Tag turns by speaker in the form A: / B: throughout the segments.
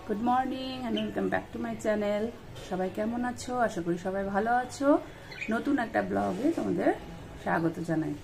A: Good morning and welcome back to my channel. সবাই কেমন আছো? আশা করি সবাই ভালো আছো। নতুন একটা ব্লগে তোমাদের স্বাগত জানাই।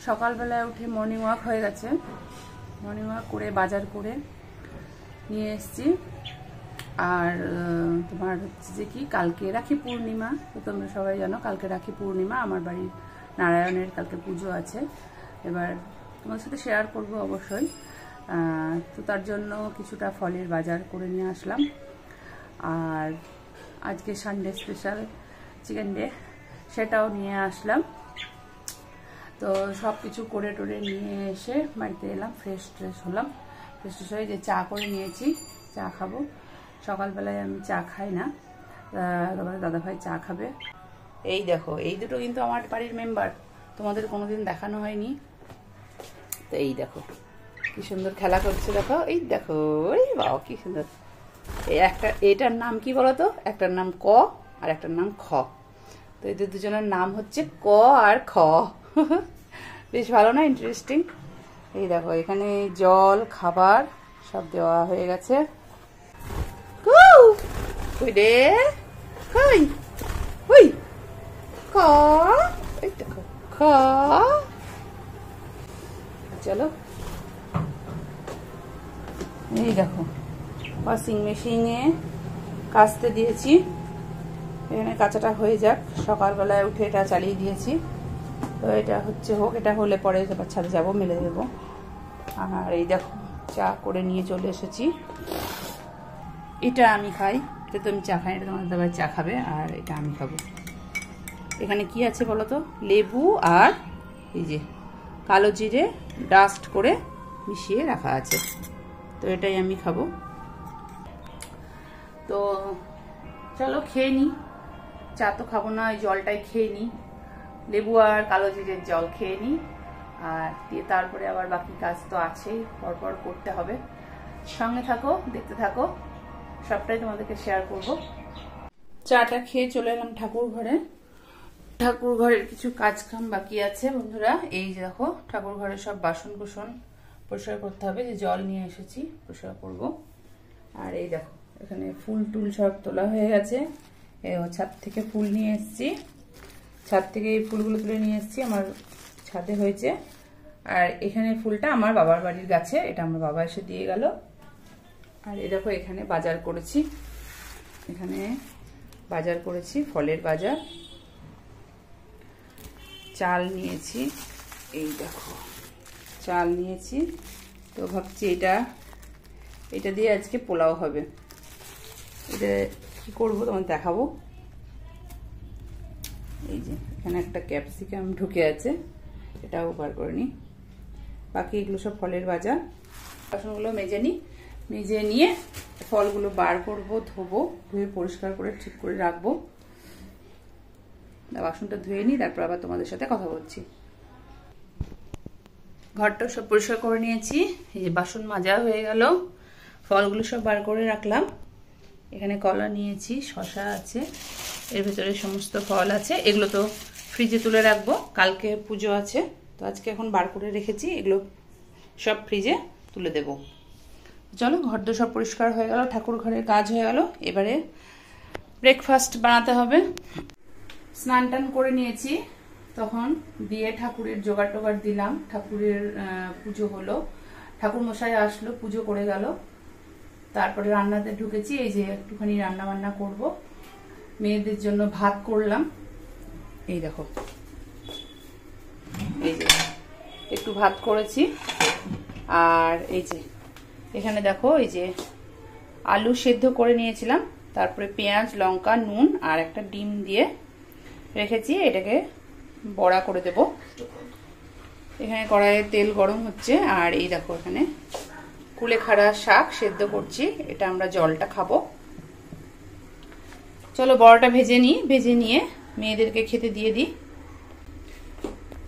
A: সকালবেলায় উঠে মর্নিং ওয়াক হয়ে গেছে। মর্নিং ওয়াক করে বাজার করে নিয়ে এসেছি। আর তোমার হচ্ছে যে কি, কালকে রাখি পূর্ণিমা, তো তোমরা সবাই জানো কালকে রাখি পূর্ণিমা। আমার বাড়ির নারায়ণের কালকে পুজো আছে। এবার তোমাদের সাথে শেয়ার করব অবশ্যই। তো তার জন্য কিছুটা ফলের বাজার করে নিয়ে আসলাম। আর আজকে সানডে স্পেশাল চিকেন ডে, সেটাও নিয়ে আসলাম। তো সব কিছু করে টোরে নিয়ে এসে বাড়িতে এলাম, ফ্রেশ হলাম। ফ্রেশ হয়ে যে চা করে নিয়েছি, চা খাবো। সকালবেলায় আমি চা খাই না, তারপরে দাদাভাই চা খাবে। এই দেখো, এই দুটো কিন্তু আমার বাড়ির মেম্বার, তোমাদের কোনোদিন দেখানো হয়নি। তো এই দেখো কি সুন্দর খেলা করছে, দেখো এই দেখো, এই বাবা কি সুন্দর। এই এটার নাম কি বলতো? একটার নাম ক আর একটার নাম খ। তো এদের দুজনের নাম হচ্ছে ক আর খ। বেশ ভালো না, ইন্টারেস্টিং। এই দেখো এখানে জল খাবার সব দেওয়া হয়ে গেছে। কই রে, কই ওই ক, এই দেখো খ। চলো, এই দেখো ওয়াশিং মেশিনে কাচতে দিয়েছি। এখানে কাঁচাটা হয়ে যাক, সকালবেলায় উঠে এটা চালিয়ে দিয়েছি। তো এটা হচ্ছে হোক, এটা হলে পরে এবার ছাদে যাবো, মেলে দেবো। আর এই দেখো চা করে নিয়ে চলে এসেছি। এটা আমি খাই, এটা তো আমি চা খাই, এটা তোমার দাদাভাই চা খাবে আর এটা আমি খাবো। এখানে কি আছে বলো তো? লেবু আর এই যে কালো জিরে ডাস্ট করে মিশিয়ে রাখা আছে। তো এটাই আমি খাবো। তো চলো খেয়ে নিই। চা তো খাবো না, ওই জলটাই খেয়ে নিই, লেবু আর কালো জিরের জল খেয়ে নিই। আর দিয়ে তারপরে আবার বাকি কাজ তো আছেই, পরপর করতে হবে। সঙ্গে থাকো, দেখতে থাকো, সবটাই তোমাদেরকে শেয়ার করব। চাটা খেয়ে চলে এলাম ঠাকুর ঘরে। ঠাকুর ঘরের কিছু কাজ কাম বাকি আছে বন্ধুরা। এই যে দেখো ঠাকুর ঘরে সব বাসন কুসন পরিষ্কার করতে হবে, যে জল নিয়ে এসেছি পরিষ্কার করব। আর এই দেখো এখানে ফুল টুল সব তোলা হয়ে গেছে। ছাদ থেকে ফুল নিয়ে এসেছি, ছাদ থেকে এই ফুলগুলো তুলে নিয়ে এসেছি, আমার ছাদে হয়েছে। আর এখানে ফুলটা আমার বাবার বাড়ির গাছে, এটা আমার বাবা এসে দিয়ে গেল। আর এই দেখো এখানে বাজার করেছি, এখানে বাজার করেছি ফলের বাজার। চাল নিয়েছি, এই দেখো চাল নিয়েছি। তো ভাবছি এটা দিয়ে আজকে পোলাও হবে। এটা কি করবো তোমার দেখাবো। এই যে এখানে একটা ক্যাপসিকাম ঢুকে আছে, এটাও বার করে নিই। বাকি এগুলো সব ফলের বাজার। বাসনগুলো মেজে নিই, মেজে নিয়ে ফলগুলো বার করবো, ধোবো, ধুয়ে পরিষ্কার করে ঠিক করে রাখবো। বাসনটা ধুয়ে নিই, তারপর আবার তোমাদের সাথে কথা বলছি। ঘরটা সব পরিষ্কার করে নিয়েছি, এই যে বাসন মাজা হয়ে গেল, ফলগুলো সব বার করে রাখলাম। এখানে কলা নিয়েছি, শসা আছে, এর ভেতরে সমস্ত ফল আছে। এগুলো তো ফ্রিজে তুলে রাখবো, কালকে পুজো আছে। তো আজকে এখন বার করে রেখেছি, এগুলো সব ফ্রিজে তুলে দেব। চলো, ঘর তো সব পরিষ্কার হয়ে গেল, ঠাকুর ঘরের কাজ হয়ে গেল। এবারে ব্রেকফাস্ট বানাতে হবে। স্নান টান করে নিয়েছি, তখন দিয়ে ঠাকুরের জোগাড় টোগাড় দিলাম। ঠাকুরের পুজো হলো, ঠাকুর মশাই আসলো, পুজো করে গেল। তারপরে রান্নাতে ঢুকেছি, এই যে একটুখানি রান্না বান্না করব। মেয়েদের জন্য ভাত করলাম, এই দেখো, এই যে একটু ভাত করেছি। আর এই যে এখানে দেখো, এই যে আলু সেদ্ধ করে নিয়েছিলাম, তারপরে পেঁয়াজ লঙ্কা নুন আর একটা ডিম দিয়ে রেখেছি। এটাকে বড়া করে দেব। এখানে কড়াইয়ে তেল গরম হচ্ছে। আর এই দেখো এখানে কুলেখাড়া শাক সেদ্ধ করছি, এটা আমরা জলটা খাবো। চলো বড়াটা ভেজে নিই, ভেজে নিয়ে মেয়েদেরকে খেতে দিয়ে দিই।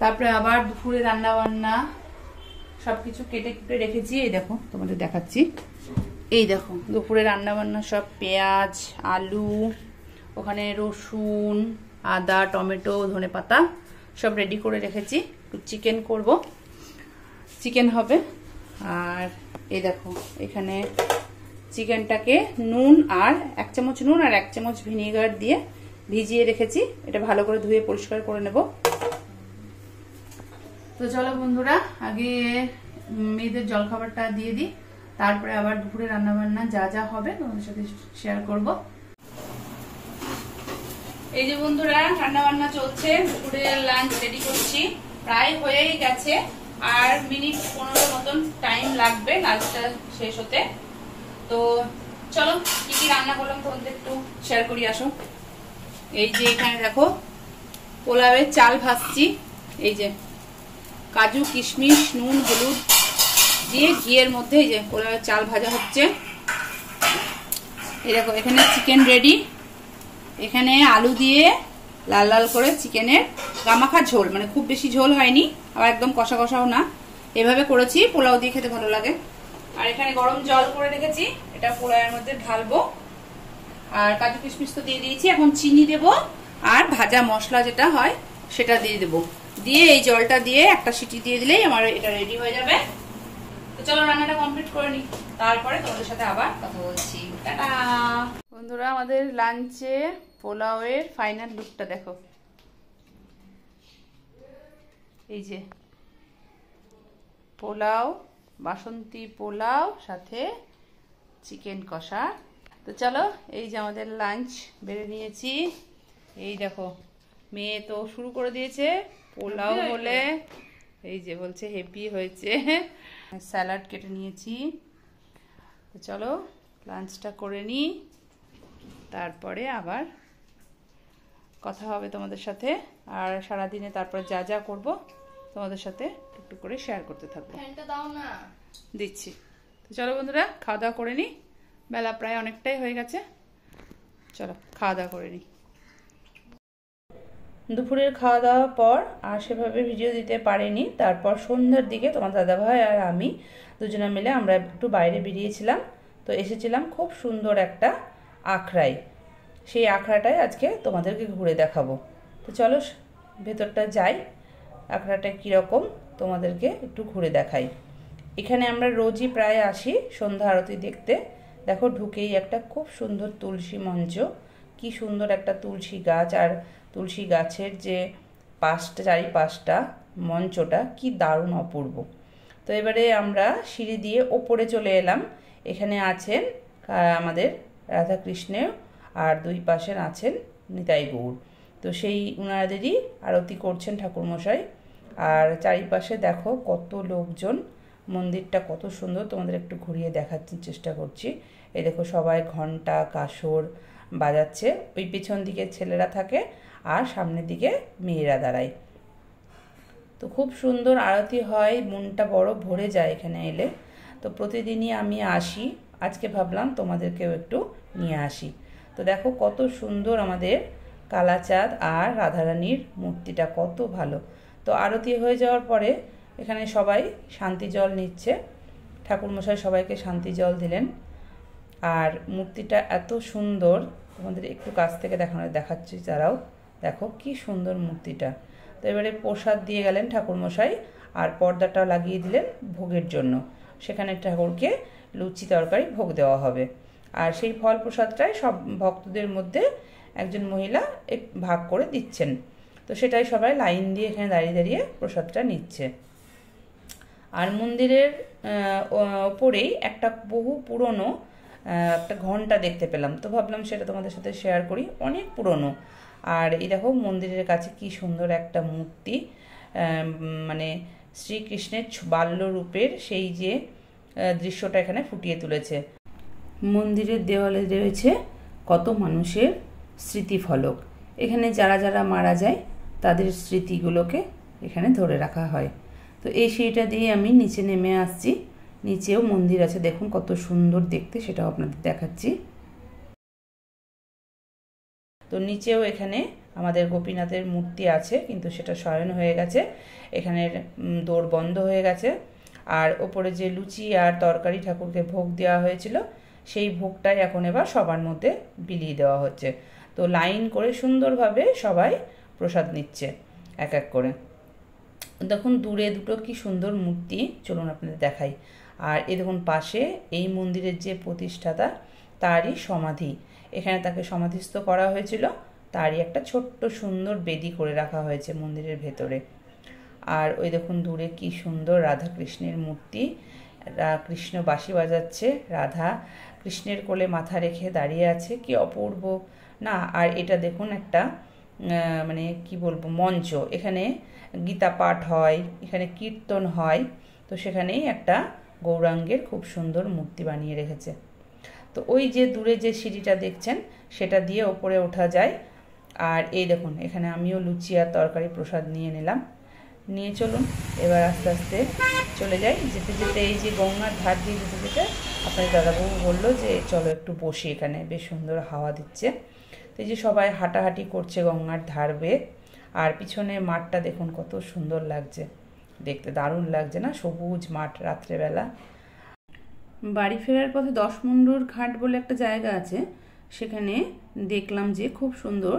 A: তারপরে আবার দুপুরে রান্না বান্না সবকিছু কেটে কুটে রেখেছি। এই দেখো তোমাদের দেখাচ্ছি, এই দেখো দুপুরে রান্না বান্না সব পেঁয়াজ আলু, ওখানে রসুন আদা টমেটো ধনেপাতা সব রেডি করে রেখেছি। চিকেন করব, চিকেন হবে। আর এই দেখো এখানে চিকেনটাকে নুন আর 1 চামচ নুন আর 1 চামচ ভিনেগার দিয়ে ভিজিয়ে রেখেছি। এটা ভালো করে ধুয়ে পরিষ্কার করে নেব। তো চলো বন্ধুরা, আগে মেয়েদের জলখাবারটা দিয়ে দিই, তারপরে আবার দুপুরে রান্নাবান্না যা যা হবে তোমাদের সাথে শেয়ার করব। এই যে বন্ধুরা, রান্নাবান্না চলছে, দুপুরের লাঞ্চ রেডি করছি, প্রায় হয়েই গেছে, আর মিনিট 15 মতন টাইম লাগবে লাঞ্চটা শেষ হতে। তো চলো কি কি রান্না করলাম তোমাদের একটু শেয়ার করি, আসো। এই যে এখানে দেখো পোলাওয়ের চাল ভাজছি, এই যে কাজু কিশমিশ নুন হলুদ দিয়ে ঘিয়ের মধ্যে এই যে পোলাওয়ের চাল ভাজা হচ্ছে। এই দেখো এখানে চিকেন রেডি, এখানে আলু দিয়ে লাল লাল করে চিকেনের গামাখা ঝোল, মানে খুব বেশি ঝোল হয়নি আবার একদম কষা কষাও না, এভাবে করেছি, পোলাও দিয়ে খেতে ভালো লাগে। আর এখানে গরম জল করে রেখেছি, এটা পোলাওয়ের মধ্যে ঢালবো। আর কাজু কিশমিশ তো দিয়ে দিয়েছি, এখন চিনি দেব আর ভাজা মশলা যেটা হয় সেটা দিয়ে দেবো, দিয়ে এই জলটা দিয়ে একটা সিটি দিয়ে দিলেই আমার এটা রেডি হয়ে যাবে। তো চলো রান্নাটা কমপ্লিট করে নিই, তারপরে তোমাদের সাথে আবার কথা বলছি। টাটা বন্ধুরা, আমাদের লাঞ্চে পোলাওয়ের ফাইনাল লুকটা দেখো। এই যে পোলাও, বাসন্তী পোলাও সাথে চিকেন কষা। তো চলো, এই যে আমাদের লাঞ্চ বেড়ে নিয়েছি। এই দেখো মেয়ে তো শুরু করে দিয়েছে পোলাও বলে, এই যে বলছে হেভি হয়েছে। স্যালাড কেটে নিয়েছি। তো চলো লাঞ্চটা করে নিই, তারপরে আবার কথা হবে তোমাদের সাথে। আর সারাদিনে তারপর যা যা করব তোমাদের সাথে একটু করে শেয়ার করতে থাকবো। দিচ্ছি। তো চলো বন্ধুরা, খাওয়া দাওয়া করে নিই, বেলা প্রায় অনেকটাই হয়ে গেছে, চলো খাওয়া দাওয়া করে নিই। দুপুরের খাওয়া দাওয়ার পর আর সেভাবে ভিডিও দিতে পারিনি। তারপর সন্ধ্যার দিকে তোমার দাদাভাই আর আমি দুজনে মিলে আমরা একটু বাইরে বেরিয়েছিলাম। তো এসেছিলাম খুব সুন্দর একটা আখড়ায়, সেই আখড়াটায় আজকে তোমাদেরকে ঘুরে দেখাবো। তো চলো ভেতরটা যাই, আখড়াটা কীরকম তোমাদেরকে একটু ঘুরে দেখাই। এখানে আমরা রোজই প্রায় আসি সন্ধ্যা আরতি দেখতে। দেখো ঢুকেই একটা খুব সুন্দর তুলসী মঞ্চ, কি সুন্দর একটা তুলসী গাছ, আর তুলসী গাছের যে চারিপাশটা মঞ্চটা কি দারুণ অপূর্ব। তো এবারে আমরা সিঁড়ি দিয়ে ওপরে চলে এলাম। এখানে আছেন আমাদের রাধাকৃষ্ণের, আর দুই পাশে আছেন নিতাই গৌর। তো সেই উনাদেরই আরতি করছেন ঠাকুরমশাই। আর চারিপাশে দেখো কত লোকজন, মন্দিরটা কত সুন্দর, তোমাদের একটু ঘুরিয়ে দেখার চেষ্টা করছি। এই দেখো সবাই ঘন্টা কাসর বাজাচ্ছে, ওই পিছন দিকে ছেলেরা থাকে আর সামনের দিকে মেয়েরা দাঁড়ায়। তো খুব সুন্দর আরতি হয়, মনটা বড় ভরে যায় এখানে এলে। তো প্রতিদিনই আমি আসি, আজকে ভাবলাম তোমাদেরকেও একটু নিয়ে আসি। তো দেখো কত সুন্দর আমাদের কালাচাঁদ আর রাধারানীর মূর্তিটা, কত ভালো। তো আরতি হয়ে যাওয়ার পরে এখানে সবাই শান্তি জল নিচ্ছে, ঠাকুরমশাই সবাইকে শান্তি জল দিলেন। আর মূর্তিটা এত সুন্দর, তোমাদের একটু কাছ থেকে দেখাচ্ছি, তারাও দেখো কি সুন্দর মূর্তিটা। তো এবারে প্রসাদ দিয়ে গেলেন ঠাকুরমশাই, আর পর্দাটা লাগিয়ে দিলেন ভোগের জন্য। সেখানে ঠাকুরকে লুচি তরকারি ভোগ দেওয়া হবে। আর সেই ফল প্রসাদটাই সব ভক্তদের মধ্যে একজন মহিলা ভাগ করে দিচ্ছেন। তো সেটাই সবাই লাইন দিয়ে এখানে দাঁড়িয়ে দাঁড়িয়ে প্রসাদটা নিচ্ছে। আর মন্দিরের ওপরেই একটা বহু পুরনো একটা ঘন্টা দেখতে পেলাম, তো ভাবলাম সেটা তোমাদের সাথে শেয়ার করি, অনেক পুরনো। আর এই দেখো মন্দিরের কাছে কি সুন্দর একটা মূর্তি, মানে শ্রীকৃষ্ণের বাল্যরূপের সেই যে দৃশ্যটা এখানে ফুটিয়ে তুলেছে। মন্দিরের দেওয়ালে রয়েছে কত মানুষের স্মৃতিফলক, এখানে যারা যারা মারা যায় তাদের স্মৃতিগুলোকে এখানে ধরে রাখা হয়। তো এই সিঁড়িটা দিয়ে আমি নিচে নেমে আসছি, নিচেও মন্দির আছে, দেখুন কত সুন্দর দেখতে, সেটাও আপনাদের দেখাচ্ছি। তো নিচেও এখানে আমাদের গোপীনাথের মূর্তি আছে, কিন্তু সেটা শয়ন হয়ে গেছে, এখানের দৌড় বন্ধ হয়ে গেছে। আর ওপরে যে লুচি আর তরকারি ঠাকুরকে ভোগ দেওয়া হয়েছিল, সেই ভোগটাই এখন এবার সবার মধ্যে বিলিয়ে দেওয়া হচ্ছে। তো লাইন করে সুন্দরভাবে সবাই প্রসাদ নিচ্ছে এক এক করে। দেখুন দূরে দুটো কি সুন্দর মূর্তি, চলুন আপনাদের দেখাই।
B: আর এই দেখুন পাশে এই মন্দিরের যে প্রতিষ্ঠাতা তারই সমাধি, এখানে তাকে সমাধিস্থ করা হয়েছিল, তারই একটা ছোট্ট সুন্দর বেদি করে রাখা হয়েছে মন্দিরের ভেতরে। আর ওই দেখুন দূরে কি সুন্দর রাধা কৃষ্ণের মূর্তি, কৃষ্ণ বাঁশি বাজাচ্ছে, রাধা কৃষ্ণের কোলে মাথা রেখে দাঁড়িয়ে আছে, কি অপূর্ব না। আর এটা দেখুন একটা মানে কি বলবো মঞ্চ, এখানে গীতা পাঠ হয়, এখানে কীর্তন হয়, তো সেখানেই একটা গৌরাঙ্গের খুব সুন্দর মূর্তি বানিয়ে রেখেছে। তো ওই যে দূরে যে সিঁড়িটা দেখছেন সেটা দিয়ে ওপরে ওঠা যায়। আর এই দেখুন এখানে আমিও লুচি আর তরকারি প্রসাদ নিয়ে নিলাম, নিয়ে চলুন এবার আস্তে আস্তে চলে যাই। যেতে যেতে এই যে গঙ্গার ধার দিয়ে যেতে যেতে আপনার দাদাবাবু বললো যে চলো একটু বসি, এখানে বেশ সুন্দর হাওয়া দিচ্ছে। তো এই যে সবাই হাঁটাহাঁটি করছে গঙ্গার ধার বেয়ে, আর পিছনে মাঠটা দেখুন কত সুন্দর লাগছে, দেখতে দারুণ লাগছে না, সবুজ মাঠ রাত্রেবেলা।
A: বাড়ি ফেরার পথে 10 মুন্ডুর ঘাট বলে একটা জায়গা আছে, সেখানে দেখলাম যে খুব সুন্দর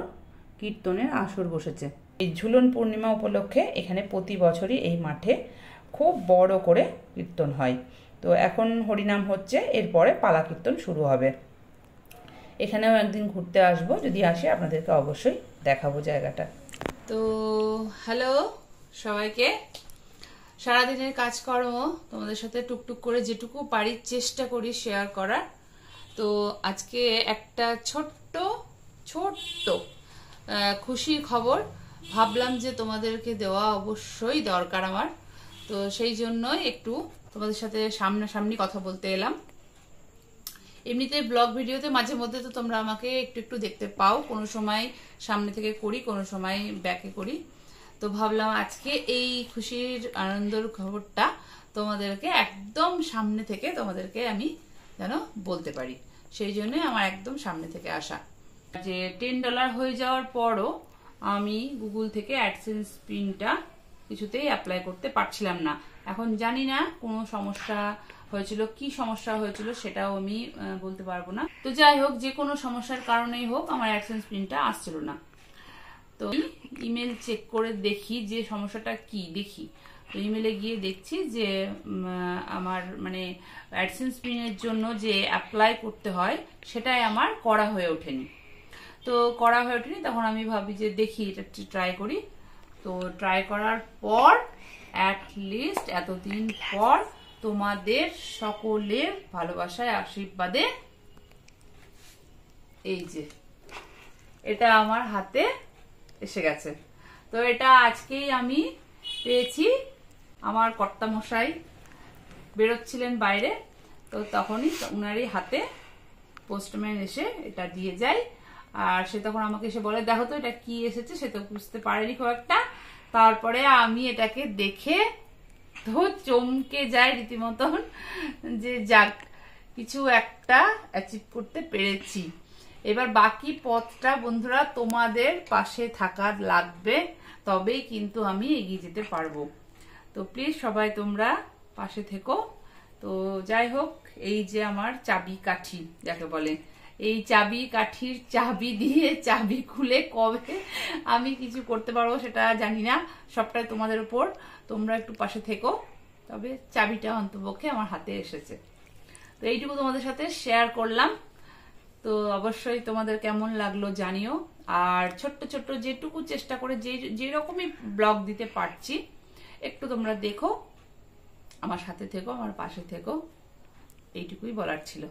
A: কীর্তনের আসর বসেছে।
B: এই ঝুলন পূর্ণিমা উপলক্ষে এখানে প্রতি বছরই এই মাঠে খুব বড় করে কীর্তন হয়। তো এখন হরিনাম হচ্ছে, এরপরে পালা কীর্তন শুরু হবে। এখানেও একদিন ঘুরতে আসবো, যদি আসি আপনাদেরকে অবশ্যই দেখাবো জায়গাটা।
A: তো হ্যালো সবাইকে, সারাদিনের কাজকর্ম তোমাদের সাথে টুকটুক করে যেটুকু পারি চেষ্টা করি শেয়ার করার। তো আজকে একটা ছোট্ট খুশির খবর ভাবলাম যে তোমাদেরকে দেওয়া অবশ্যই দরকার আমার, তো সেই জন্যই একটু তোমাদের সাথে সামনাসামনি কথা বলতে এলাম। এমনিতে ব্লগ ভিডিওতে মাঝে মধ্যে তো তোমরা আমাকে একটু একটু দেখতে পাও, কোনো সময় সামনে থেকে করি, কোনো সময় ব্যাকে করি। তো ভাবলাম আজকে এই খুশির আনন্দের খবরটা তোমাদেরকে একদম সামনে থেকে তোমাদেরকে আমি যেন বলতে পারি, সেই জন্য আমার একদম সামনে থেকে আসা। যে $10 হয়ে যাওয়ার পরও আমি গুগল থেকে অ্যাডসেন্স পিনটা কিছুতেই অ্যাপ্লাই করতে পারছিলাম না। এখন জানি না কোনো সমস্যা হয়েছিল, কি সমস্যা হয়েছিল সেটাও আমি বলতে পারবো না। তো যাই হোক, যে কোনো সমস্যার কারণেই হোক আমার অ্যাডসেন্স পিনটা আসছিল না। তো ইমেল চেক করে দেখি যে সমস্যাটা কি, দেখি তো ইমেলে গিয়ে দেখছি যে আমার মানে অ্যাডসেন্স পিনের জন্য যে অ্যাপ্লাই করতে হয় সেটাই আমার করা হয়ে ওঠেনি। তো করা হয়ে ওঠেনি, তখন আমি ভাবি যে দেখি এটা ট্রাই করি। তো ট্রাই করার পর অ্যাটলিস্ট এতদিন পর তোমাদের সকলের ভালোবাসায় আশীর্বাদে এই যে এটা আমার হাতে এসে গেছে। তো এটা আজকেই আমি পেয়েছি। আমার কর্তামশাই বেরোচ্ছিলেন বাইরে, তো তখনই উনারই হাতে পোস্টম্যান এসে এটা দিয়ে যায়। আর সে তখন আমাকে এসে বলে দেখো তো এটা কি এসেছে, সে তো বুঝতে পারেনি খুব একটা। তারপরে আমি এটাকে দেখে তো চমকে যাই রীতিমতন, যে যাক কিছু একটা অ্যাচিভ করতে পেরেছি। এবার বাকি পথটা বন্ধুরা তোমাদের পাশে থাকা লাগবে, তবেই কিন্তু আমি এগিয়ে যেতে পারবো। তো প্লিজ সবাই তোমরা পাশে থেকো। তো যাই হোক, এই যে আমার চাবি কাঠি যাকে বলে, এই চাবি কাঠির চাবি দিয়ে চাবি খুলে কবে আমি কিছু করতে পারবো সেটা জানি না, সবটাই তোমাদের উপর। তোমরা একটু পাশে থেকো, তবে চাবিটা অন্তপক্ষে আমার হাতে এসেছে। তো এইটুকু তোমাদের সাথে শেয়ার করলাম। তো অবশ্যই তোমাদের কেমন লাগলো জানিও। আর ছোট্ট ছোট্ট যেটুকু চেষ্টা করে যে রকমই ব্লগ দিতে পারছি একটু তোমরা দেখো, আমার সাথে থেকো, আমার পাশে থেকো, এইটুকুই বলার ছিল।